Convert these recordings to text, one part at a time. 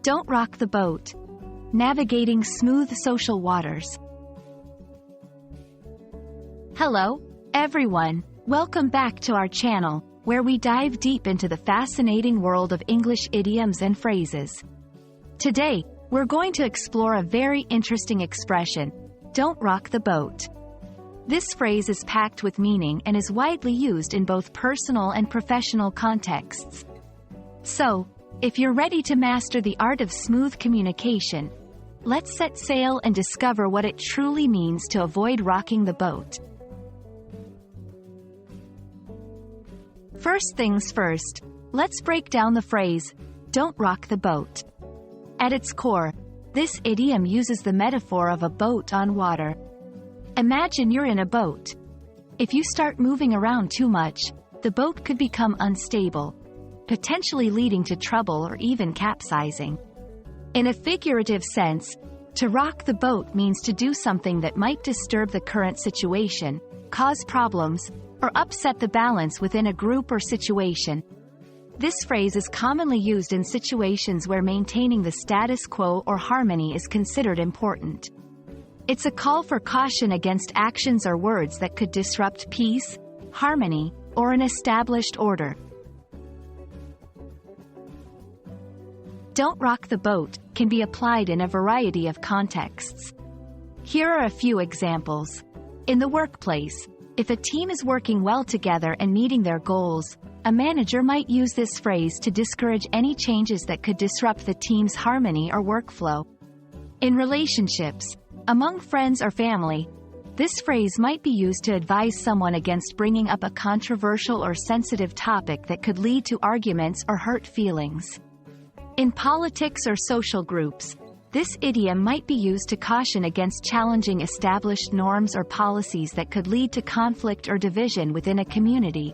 Don't rock the boat. Navigating smooth social waters. Hello, everyone. Welcome back to our channel, where we dive deep into the fascinating world of English idioms and phrases. Today, we're going to explore a very interesting expression, don't rock the boat. This phrase is packed with meaning and is widely used in both personal and professional contexts. So, if you're ready to master the art of smooth communication, let's set sail and discover what it truly means to avoid rocking the boat. First things first, let's break down the phrase, don't rock the boat. At its core, this idiom uses the metaphor of a boat on water. Imagine you're in a boat. If you start moving around too much, the boat could become unstable, potentially leading to trouble or even capsizing. In a figurative sense, to rock the boat means to do something that might disturb the current situation, cause problems, or upset the balance within a group or situation. This phrase is commonly used in situations where maintaining the status quo or harmony is considered important. It's a call for caution against actions or words that could disrupt peace, harmony, or an established order. Don't rock the boat can be applied in a variety of contexts. Here are a few examples. In the workplace, if a team is working well together and meeting their goals, a manager might use this phrase to discourage any changes that could disrupt the team's harmony or workflow. In relationships, among friends or family, this phrase might be used to advise someone against bringing up a controversial or sensitive topic that could lead to arguments or hurt feelings. In politics or social groups, this idiom might be used to caution against challenging established norms or policies that could lead to conflict or division within a community.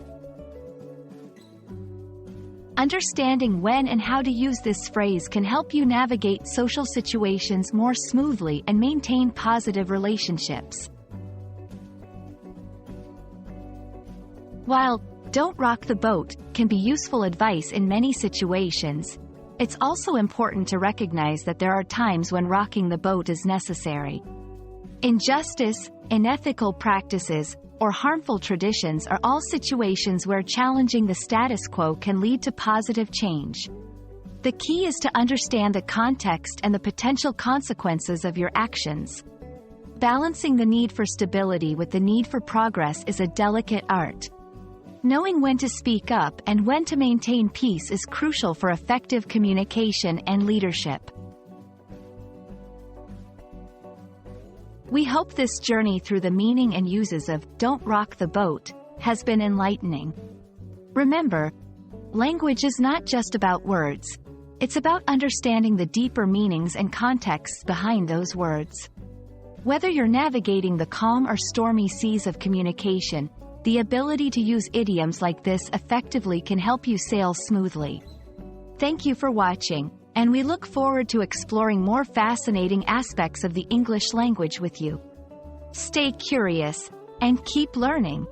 Understanding when and how to use this phrase can help you navigate social situations more smoothly and maintain positive relationships. While "don't rock the boat" can be useful advice in many situations, it's also important to recognize that there are times when rocking the boat is necessary. Injustice, unethical practices, or harmful traditions are all situations where challenging the status quo can lead to positive change. The key is to understand the context and the potential consequences of your actions. Balancing the need for stability with the need for progress is a delicate art. Knowing when to speak up and when to maintain peace is crucial for effective communication and leadership. We hope this journey through the meaning and uses of "don't rock the boat" has been enlightening. Remember, language is not just about words. It's about understanding the deeper meanings and contexts behind those words. Whether you're navigating the calm or stormy seas of communication, the ability to use idioms like this effectively can help you sail smoothly. Thank you for watching, and we look forward to exploring more fascinating aspects of the English language with you. Stay curious, and keep learning.